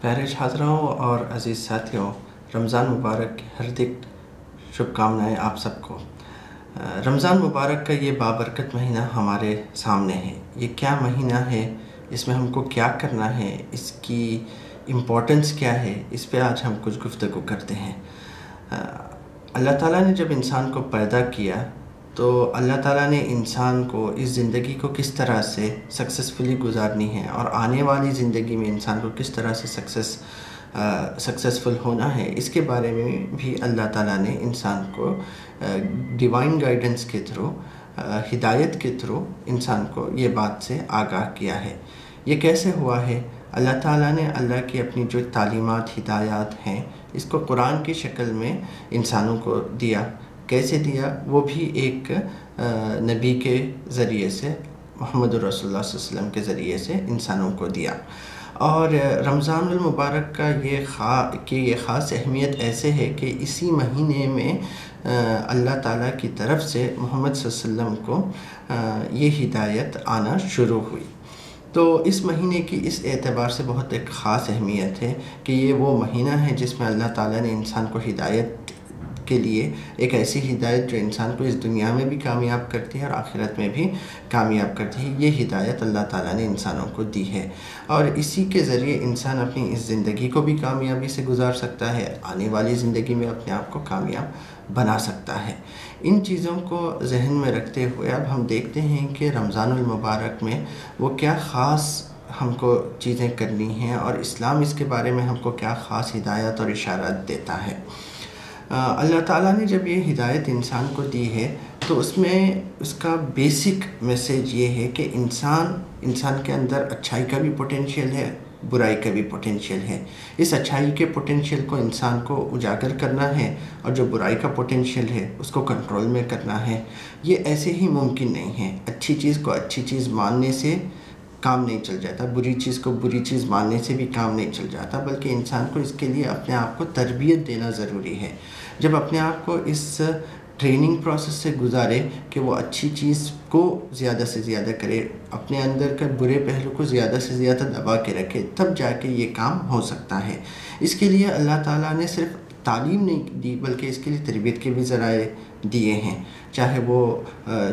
پیارے چھاتراؤں اور عزیز ساتھیوں، رمضان مبارک کی ہردک شبھ کامنائیں آپ سب کو۔ رمضان مبارک کا یہ بابرکت مہینہ ہمارے سامنے ہے۔ یہ کیا مہینہ ہے، اس میں ہم کو کیا کرنا ہے، اس کی امپورٹنس کیا ہے، اس پہ آج ہم کچھ گفتگو کرتے ہیں۔ اللہ تعالیٰ نے جب انسان کو پیدا کیا تو اللہ تعالیٰ نے انسان کو اس زندگی کو کس طرح سے سکسیسفلی گزارنی ہے اور آنے والی زندگی میں انسان کو کس طرح سے سکسیسفل ہونا ہے، اس کے بارے میں بھی اللہ تعالیٰ نے انسان کو ڈیوائن گائیڈنس کے تھرو، ہدایت کے تھرو انسان کو یہ بات سے آگاہ کیا ہے۔ یہ کیسے ہوا ہے؟ اللہ تعالیٰ نے اللہ کی اپنی جو تعلیمات، ہدایات ہیں، اس کو قرآن کی شکل میں انسانوں کو دیا۔ کیسے دیا؟ وہ بھی ایک نبی کے ذریعے سے، محمد رسول اللہ صلی اللہ علیہ وسلم کے ذریعے سے انسانوں کو دیا۔ اور رمضان المبارک کا یہ خاص اہمیت ایسے ہے کہ اسی مہینے میں اللہ تعالیٰ کی طرف سے محمد صلی اللہ علیہ وسلم کو یہ ہدایت آنا شروع ہوئی۔ تو اس مہینے کی اس اعتبار سے بہت ایک خاص اہمیت ہے کہ یہ وہ مہینہ ہے جس میں اللہ تعالیٰ نے انسان کو ہدایت کے لیے ایک ایسی ہدایت جو انسان کو اس دنیا میں بھی کامیاب کرتی ہے اور آخرت میں بھی کامیاب کرتی ہے، یہ ہدایت اللہ تعالیٰ نے انسانوں کو دی ہے۔ اور اسی کے ذریعے انسان اپنی اس زندگی کو بھی کامیابی سے گزار سکتا ہے، آنے والی زندگی میں اپنے آپ کو کامیاب بنا سکتا ہے۔ ان چیزوں کو ذہن میں رکھتے ہوئے اب ہم دیکھتے ہیں کہ رمضان المبارک میں وہ کیا خاص ہم کو چیزیں کرنی ہیں اور اسلام اس کے بارے میں ہم کو کیا خاص ہدایت اور اشارات دیتا ہے۔ اللہ تعالیٰ نے جب یہ ہدایت انسان کو دی ہے تو اس میں اس کا بیسک میسیج یہ ہے کہ انسان کے اندر اچھائی کا بھی پوٹینشیل ہے، برائی کا بھی پوٹینشیل ہے۔ اس اچھائی کے پوٹینشیل کو انسان کو اجاگر کرنا ہے اور جو برائی کا پوٹینشیل ہے اس کو کنٹرول میں کرنا ہے۔ یہ ایسے ہی ممکن نہیں ہے۔ اچھی چیز کو اچھی چیز ماننے سے کام نہیں چل جاتا، بری چیز کو بری چیز ماننے سے بھی کام نہیں چل جاتا، بلکہ انسان کو اس کے لیے اپنے آپ کو تربیت دینا ضروری ہے۔ جب اپنے آپ کو اس ٹریننگ پروسیس سے گزارے کہ وہ اچھی چیز کو زیادہ سے زیادہ کرے، اپنے اندر کا برے پہلو کو زیادہ سے زیادہ دبا کے رکھے، تب جا کے یہ کام ہو سکتا ہے۔ اس کے لیے اللہ تعالیٰ نے صرف تعلیم نہیں دی بلکہ اس کے لیے تربیت کے بھی ذرائع دیے ہیں، چاہے وہ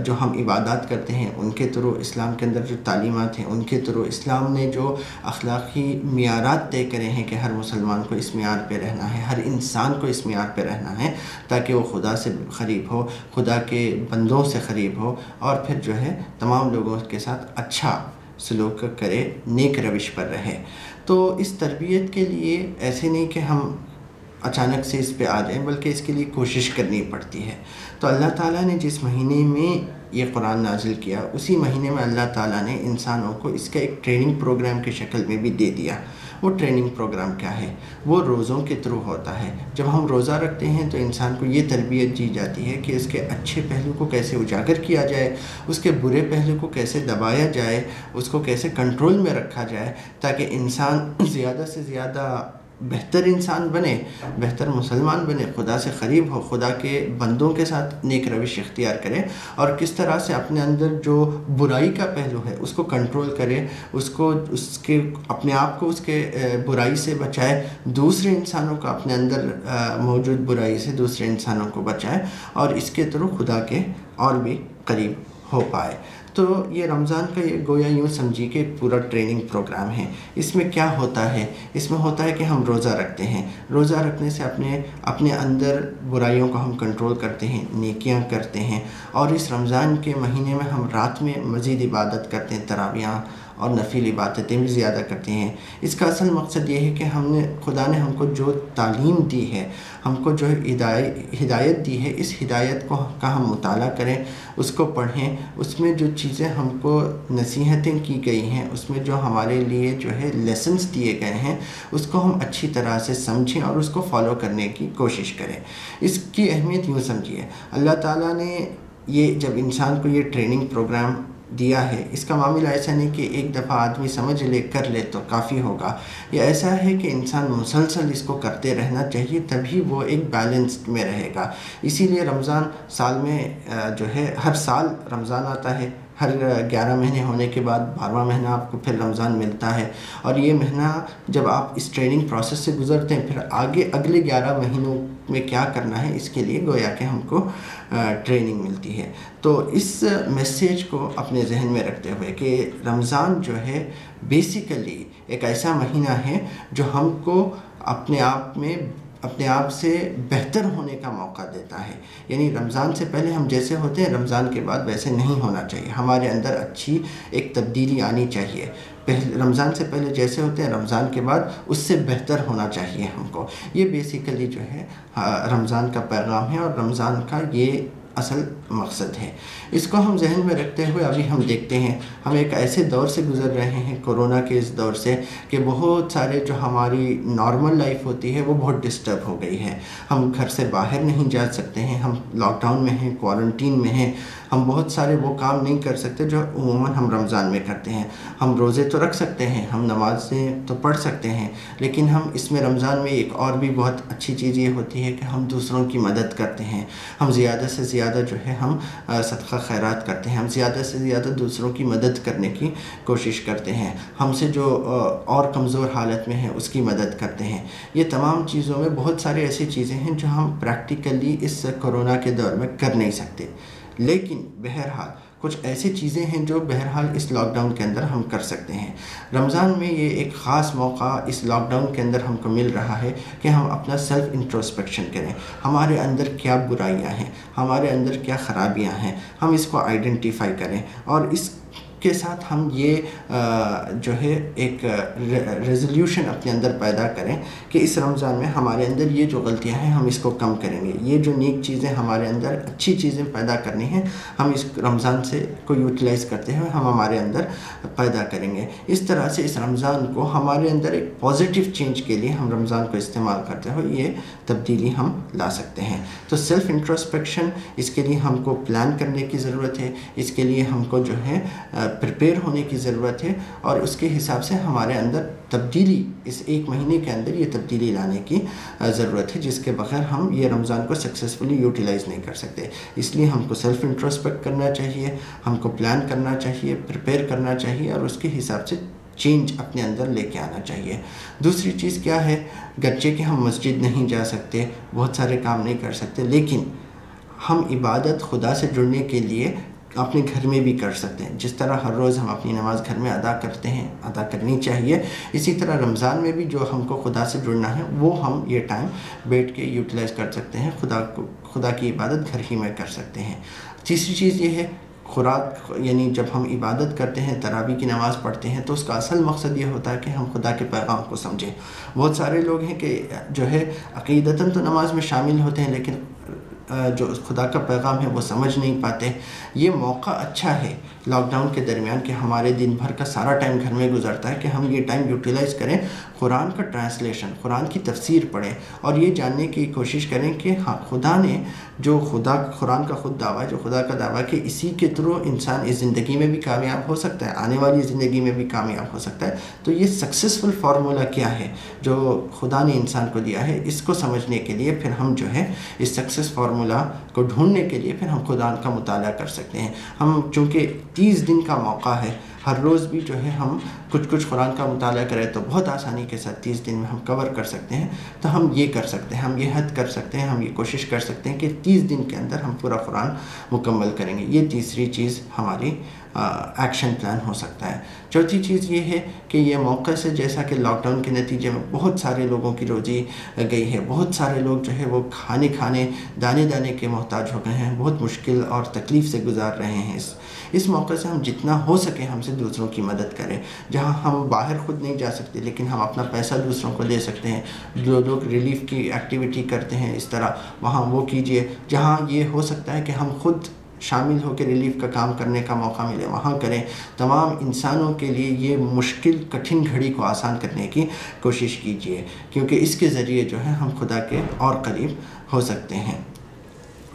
جو ہم عبادات کرتے ہیں ان کے تھرو، اسلام کے اندر جو تعلیمات ہیں ان کے تھرو، اسلام نے جو اخلاقی معیارات طے کرے ہیں کہ ہر مسلمان کو اس معیار پہ رہنا ہے، ہر انسان کو اس معیار پہ رہنا ہے تاکہ وہ خدا سے قریب ہو، خدا کے بندوں سے قریب ہو اور پھر جو ہے تمام لوگوں کے ساتھ اچھا سلوک کرے، نیک روش پر رہے۔ تو اس تربیت کے لیے ایسے نہیں کہ ہم اچانک سے اس پہ آ جائیں، بلکہ اس کے لیے کوشش کرنی پڑتی ہے۔ تو اللہ تعالیٰ نے جس مہینے میں یہ قرآن نازل کیا، اسی مہینے میں اللہ تعالیٰ نے انسانوں کو اس کا ایک ٹریننگ پروگرام کی شکل میں بھی دے دیا۔ وہ ٹریننگ پروگرام کیا ہے؟ وہ روزوں کے تھرو ہوتا ہے۔ جب ہم روزہ رکھتے ہیں تو انسان کو یہ تربیت دی جاتی ہے کہ اس کے اچھے پہلو کو کیسے اجاگر کیا جائے، اس کے برے پہلو کو کیسے دبایا جائے، اس کو کیسے کنٹرول میں رکھا جائے تاکہ انسان زیادہ سے زیادہ بہتر انسان بنے، بہتر مسلمان بنے، خدا سے قریب ہو، خدا کے بندوں کے ساتھ نیک روش اختیار کرے اور کس طرح سے اپنے اندر جو برائی کا پہلو ہے اس کو کنٹرول کرے، اپنے آپ کو اس کے برائی سے بچائے، دوسرے انسانوں کو اپنے اندر موجود برائی سے دوسرے انسانوں کو بچائے اور اس کے تھرو خدا کے اور بھی قریب ہو پائے۔ تو یہ رمضان کا یہ گویا یوں سمجھی کہ پورا ٹریننگ پروگرام ہے۔ اس میں کیا ہوتا ہے؟ اس میں ہوتا ہے کہ ہم روزہ رکھتے ہیں، روزہ رکھنے سے اپنے اندر برائیوں کو ہم کنٹرول کرتے ہیں، نیکیاں کرتے ہیں، اور اس رمضان کے مہینے میں ہم رات میں مزید عبادت کرتے ہیں، تراویح اور نفل عبادتیں بھی زیادہ کرتے ہیں۔ اس کا اصل مقصد یہ ہے کہ خدا نے ہم کو جو تعلیم دی ہے، ہم کو جو ہدایت دی ہے، اس ہدایت کا ہم مطالعہ کریں، اس کو پڑھیں، اس میں جو چیزیں ہم کو نصیحتیں کی گئی ہیں، اس میں جو ہمارے لیے جو ہے لیسنز دیے گئے ہیں، اس کو ہم اچھی طرح سے سمجھیں اور اس کو فالو کرنے کی کوشش کریں۔ اس کی اہمیت یوں سمجھیے، اللہ تعالیٰ نے یہ جب انسان کو یہ ٹریننگ پروگرام دیا ہے، اس کا معاملہ ایسا نہیں کہ ایک دفعہ آدمی سمجھ لے کر لے تو کافی ہوگا۔ یہ ایسا ہے کہ انسان مسلسل اس کو کرتے رہنا چاہیے، تبھی وہ ایک بیلنسڈ میں رہے گا۔ اسی لیے رمضان سال میں جو ہے ہر سال رمضان آتا ہے، ہر 11 مہینے ہونے کے بعد 12واں مہینہ آپ کو پھر رمضان ملتا ہے، اور یہ مہینہ جب آپ اس ٹریننگ پروسیس سے گزرتے ہیں، پھر آگے اگلے 11 مہینوں میں کیا کرنا ہے اس کے لیے گویا کہ ہم کو ٹریننگ ملتی ہے۔ تو اس میسیج کو اپنے ذہن میں رکھتے ہوئے کہ رمضان جو ہے بیسیکلی ایک ایسا مہینہ ہے جو ہم کو اپنے آپ سے بہتر ہونے کا موقع دیتا ہے۔ یعنی رمضان سے پہلے ہم جیسے ہوتے ہیں رمضان کے بعد ویسے نہیں ہونا چاہیے، ہمارے اندر اچھی ایک تبدیلی آنی چاہیے۔ رمضان سے پہلے جیسے ہوتے ہیں رمضان کے بعد اس سے بہتر ہونا چاہیے ہم کو۔ یہ بیسیکلی جو ہے رمضان کا پیغام ہے اور رمضان کا یہ اصل مقصد ہے۔ اس کو ہم ذہن میں رکھتے ہوئے ابھی ہم دیکھتے ہیں ہم ایک ایسے دور سے گزر رہے ہیں، کورونا کے اس دور سے، کہ بہت سارے جو ہماری نارمل لائف ہوتی ہے وہ بہت ڈسٹرب ہو گئی ہے۔ ہم گھر سے باہر نہیں جا سکتے ہیں، ہم لاک ڈاؤن میں ہیں، کوارنٹین میں ہیں، ہم بہت سارے وہ کام نہیں کر سکتے جو عموماً ہم رمضان میں کرتے ہیں۔ ہم روزے تو رکھ سکتے ہیں، ہم نمازیں تو پڑھ سکتے ہیں، لیکن ہم اس میں رمضان میں ایک اور بھی بہت اچھی چیز یہ ہوتی ہے کہ ہم دوسروں کی مدد کرتے ہیں۔ ہم زیادہ سے زیادہ جو ہے ہم صدقہ خیرات کرتے ہیں، ہم زیادہ سے زیادہ دوسروں کی مدد کرنے کی کوشش کرتے ہیں، ہم سے جو اور کمزور حالت میں ہے اس کی مدد کرتے ہیں۔ یہ تمام چیزوں میں بہت سارے ایسی چیزیں ہیں جو ہم پریکٹیکلی اس کورونا کے دور میں کر نہیں سکتے، لیکن بہرحال کچھ ایسی چیزیں ہیں جو بہرحال اس لاک ڈاؤن کے اندر ہم کر سکتے ہیں۔ رمضان میں یہ ایک خاص موقع اس لاک ڈاؤن کے اندر ہم کو مل رہا ہے کہ ہم اپنا سیلف انٹروسپیکشن کریں، ہمارے اندر کیا برائیاں ہیں، ہمارے اندر کیا خرابیاں ہیں، ہم اس کو آئیڈینٹیفائی کریں، اور اس کے ساتھ ہم یہ جو ہے ایک ریزولوشن اپنے اندر پیدا کریں کہ اس رمضان میں ہمارے اندر یہ جو غلطیاں ہیں ہم اس کو کم کریں گے، یہ جو نیک چیزیں ہمارے اندر اچھی چیزیں پیدا کرنی ہیں ہم اس رمضان سے کو یوٹیلائز کرتے ہوئے ہم ہمارے اندر پیدا کریں گے۔ اس طرح سے اس رمضان کو ہمارے اندر ایک پازیٹیو چینج کے لیے ہم رمضان کو استعمال کرتے ہوئے یہ تبدیلی ہم لا سکتے ہیں۔ تو سیلف انٹروسپیکشن، اس کے لیے ہم کو پلان کرنے کی ضرورت ہے، اس کے لیے ہم کو جو ہے پریپیئر ہونے کی ضرورت ہے، اور اس کے حساب سے ہمارے اندر تبدیلی اس ایک مہینے کے اندر یہ تبدیلی لانے کی ضرورت ہے، جس کے بغیر ہم یہ رمضان کو سکسیسفلی یوٹیلائز نہیں کر سکتے۔ اس لیے ہم کو سیلف انٹروسپیکٹ کرنا چاہیے، ہم کو پلان کرنا چاہیے، پریپیئر کرنا چاہیے، اور اس کے حساب سے چینج اپنے اندر لے کے آنا چاہیے۔ دوسری چیز کیا ہے، گرچہ کہ ہم مسجد نہیں جا سکتے، بہت سارے کام نہیں کر سکتے، لیکن ہم عبادت خدا سے جڑنے کے لیے اپنے گھر میں بھی کر سکتے ہیں۔ جس طرح ہر روز ہم اپنی نماز گھر میں ادا کرتے ہیں، ادا کرنی چاہیے، اسی طرح رمضان میں بھی جو ہم کو خدا سے جڑنا ہے وہ ہم یہ ٹائم بیٹھ کے یوٹیلائز کر سکتے ہیں، خدا کی عبادت گھر ہی میں کر سکتے ہیں۔ تیسری چیز یہ ہے خوراک، یعنی جب ہم عبادت کرتے ہیں، تراویح کی نماز پڑھتے ہیں، تو اس کا اصل مقصد یہ ہوتا ہے کہ ہم خدا کے پیغام کو سمجھیں۔ بہت سارے لوگ ہیں کہ جو ہے عقیدتاً تو نماز میں شامل ہوتے ہیں، لیکن جو خدا کا پیغام ہے وہ سمجھ نہیں پاتے۔ یہ موقع اچھا ہے لاک ڈاؤن کے درمیان کہ ہمارے دن بھر کا سارا ٹائم گھر میں گزرتا ہے، کہ ہم یہ ٹائم یوٹیلائز کریں، قرآن کا ٹرانسلیشن، قرآن کی تفسیر پڑھیں، اور یہ جاننے کی کوشش کریں کہ ہاں خدا نے جو قرآن کا خود دعویٰ ہے، جو خدا کا دعویٰ ہے کہ اسی کے تھرو انسان اس زندگی میں بھی کامیاب ہو سکتا ہے، آنے والی زندگی میں بھی کامیاب ہو سکتا ہے۔ تو یہ سکسیسفل فارمولا کیا ہے جو خدا نے انسان کو دیا ہے، اس کو سمجھنے کے لیے پھر ہم جو ہے اس سکسیس فارمولا کو ڈھونڈنے کے لیے پھر ہم قرآن کا مطالعہ کر سکتے ہیں۔ ہم چونکہ 30 دن کا موقع ہے، ہر روز بھی جو ہے ہم کچھ قرآن کا مطالعہ کریں تو بہت آسانی کے ساتھ 30 دن میں ہم کور کر سکتے ہیں۔ تو ہم یہ کر سکتے ہیں، ہم یہ حد کر سکتے ہیں، ہم یہ کوشش کر سکتے ہیں کہ 30 دن کے اندر ہم پورا قرآن مکمل کریں گے۔ یہ تیسری چیز ہماری ایکشن پلان ہو سکتا ہے۔ چوتھی چیز یہ ہے کہ یہ موقع سے، جیسا کہ لاک ڈاؤن کے نتیجے میں بہت سارے لوگوں کی روزی گئی ہے، بہت سارے لوگ جو ہے وہ کھانے دانے دانے کے محتاج ہو گئے ہیں، بہت مشکل اور تکلیف سے گزار رہے ہیں۔ اس موقع سے ہم جتنا ہو سکے ہم سے دوسروں کی مدد کریں۔ جہاں ہم باہر خود نہیں جا سکتے لیکن ہم اپنا پیسہ دوسروں کو دے سکتے ہیں، جو لوگ ریلیف کی ایکٹیویٹی کرتے ہیں اس طرح وہاں وہ کیجئے۔ جہاں یہ ہو سکتا ہے کہ ہم خود شامل ہو کے ریلیف کا کام کرنے کا موقع ملے وہاں کریں۔ تمام انسانوں کے لیے یہ مشکل کٹھن گھڑی کو آسان کرنے کی کوشش کیجئے، کیونکہ اس کے ذریعے جو ہے ہم خدا کے اور قریب ہو سکتے ہیں۔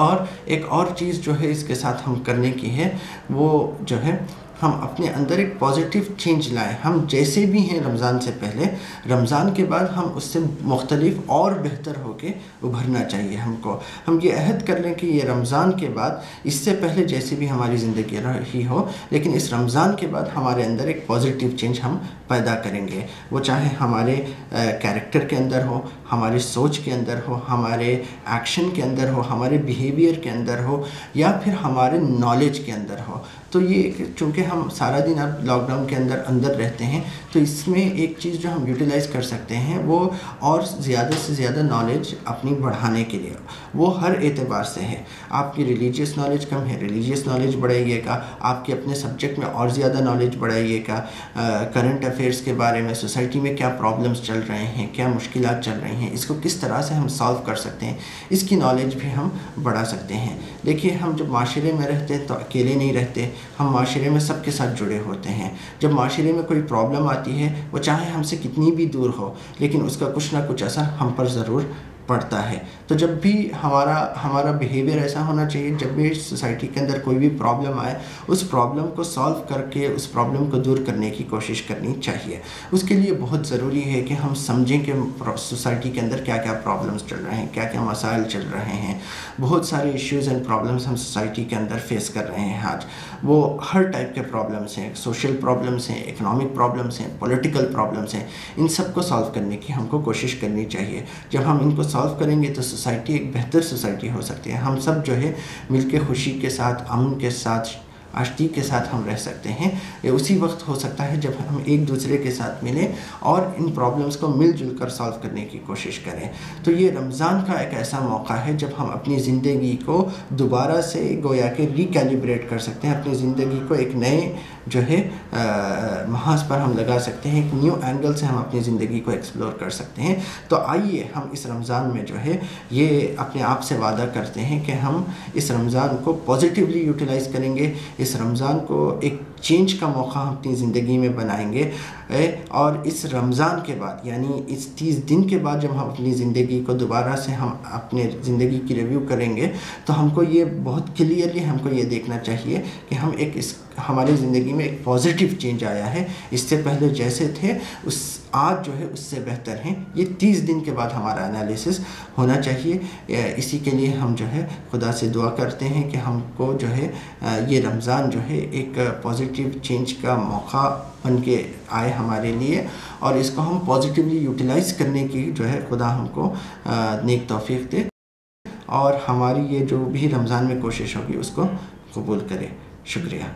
اور ایک اور چیز جو ہے اس کے ساتھ ہم کرنے کی ہے، وہ جو ہے ہم اپنے اندر ایک پازیٹیو چینج لائیں. ہم جیسے بھی ہیں رمضان سے پہلے، رمضان کے بعد ہم اس سے مختلف اور بہتر ہو کے ابھرنا چاہیے ہم کو. ہم یہ عہد کر لیں کہ یہ رمضان کے بعد، اس سے پہلے جیسی بھی ہماری زندگی رہی ہو، لیکن اس رمضان کے بعد ہمارے اندر ایک پازیٹیو چینج ہم پیدا کریں گے. وہ چاہے ہمارے کیریکٹر کے اندر ہو، ہماری سوچ کے اندر ہو، ہمارے ایکشن کے اندر ہو، ہمارے بیہیویئر کے اندر ہو، یا پھر ہمارے نالج کے اندر ہو. تو یہ چونکہ ہم سارا دن اب لاک ڈاؤن کے اندر رہتے ہیں، تو اس میں ایک چیز جو ہم یوٹیلائز کر سکتے ہیں وہ اور زیادہ سے زیادہ نالج اپنی بڑھانے کے لیے، وہ ہر اعتبار سے ہے. آپ کی ریلیجیس نالج کم ہے، ریلیجیس نالج بڑھائیے گا. آپ کے اپنے سبجیکٹ میں اور زیادہ نالج بڑھائیے گا. کرنٹ افیئرس کے بارے میں، سوسائٹی میں کیا پرابلمس چل رہے ہیں، کیا مشکلات چل رہی ہیں، اس کو کس طرح سے ہم سالو کر سکتے ہیں، اس کی نالج بھی ہم بڑھا سکتے ہیں. دیکھیے، ہم جب معاشرے میں رہتے ہیں تو اکیلے نہیں رہتے، ہم معاشرے میں سب کے ساتھ جڑے ہوتے ہیں. جب معاشرے میں کوئی پرابلم آتی ہے، وہ چاہے ہم سے کتنی بھی دور ہو، لیکن اس کا کچھ نہ کچھ اثر ہم پر ضرور پڑتا ہے. تو جب بھی ہمارا بیہیویئر ایسا ہونا چاہیے، جب بھی سوسائٹی کے اندر کوئی بھی پرابلم آئے، اس پرابلم کو سالو کر کے اس پرابلم کو دور کرنے کی کوشش کرنی چاہیے. اس کے لیے بہت ضروری ہے کہ ہم سمجھیں کہ سوسائٹی کے اندر کیا کیا پرابلمس چل رہے ہیں، کیا کیا مسائل چل رہے ہیں. بہت سارے ایشوز اینڈ پرابلمس ہم سوسائٹی کے اندر فیس کر رہے ہیں آج. وہ ہر ٹائپ کے پرابلمس ہیں، سوشل پرابلمس ہیں، اکنامک پرابلمس ہیں، پولیٹیکل پرابلمس ہیں. ان سب کو سالو کرنے کی ہم کو کوشش کرنی چاہیے. جب ہم ان کو سالو کریں گے تو سوسائٹی ایک بہتر سوسائٹی ہو سکتی ہے. ہم سب جو ہے مل کے خوشی کے ساتھ، امن کے ساتھ، آشتی کے ساتھ ہم رہ سکتے ہیں. یہ اسی وقت ہو سکتا ہے جب ہم ایک دوسرے کے ساتھ ملیں اور ان پرابلمس کو مل جل کر سالو کرنے کی کوشش کریں. تو یہ رمضان کا ایک ایسا موقع ہے جب ہم اپنی زندگی کو دوبارہ سے گویا کہ ریکیلیبریٹ کر سکتے ہیں. اپنی زندگی کو ایک نئے جو ہے محاذ پر ہم لگا سکتے ہیں، ایک نیو اینگل سے ہم اپنی زندگی کو ایکسپلور کر سکتے ہیں. تو آئیے ہم اس رمضان میں جو ہے یہ اپنے آپ سے وعدہ کرتے ہیں کہ ہم اس رمضان کو پازیٹیولی یوٹیلائز کریں گے. اس رمضان کو ایک چینج کا موقع ہم اپنی زندگی میں بنائیں گے. اور اس رمضان کے بعد، یعنی اس 30 دن کے بعد، جب ہم اپنی زندگی کو دوبارہ سے ہم اپنے زندگی کی ریویو کریں گے، تو ہم کو یہ بہت کلیئرلی ہم کو یہ دیکھنا چاہیے کہ ہم ہماری زندگی میں ایک پازیٹیو چینج آیا ہے. اس سے پہلے جیسے تھے آج جو ہے اس سے بہتر ہیں. یہ 30 دن کے بعد ہمارا انالیسس ہونا چاہیے. اسی کے لیے ہم جو ہے خدا سے دعا کرتے ہیں کہ ہم کو جو ہے یہ رمضان جو ہے ایک پازیٹیو چینج کا موقع بن کے آئے ہمارے لیے، اور اس کو ہم پازیٹیولی یوٹیلائز کرنے کی جو ہے خدا ہم کو نیک توفیق دے، اور ہماری یہ جو بھی رمضان میں کوشش ہوگی اس کو قبول کرے. شکریہ.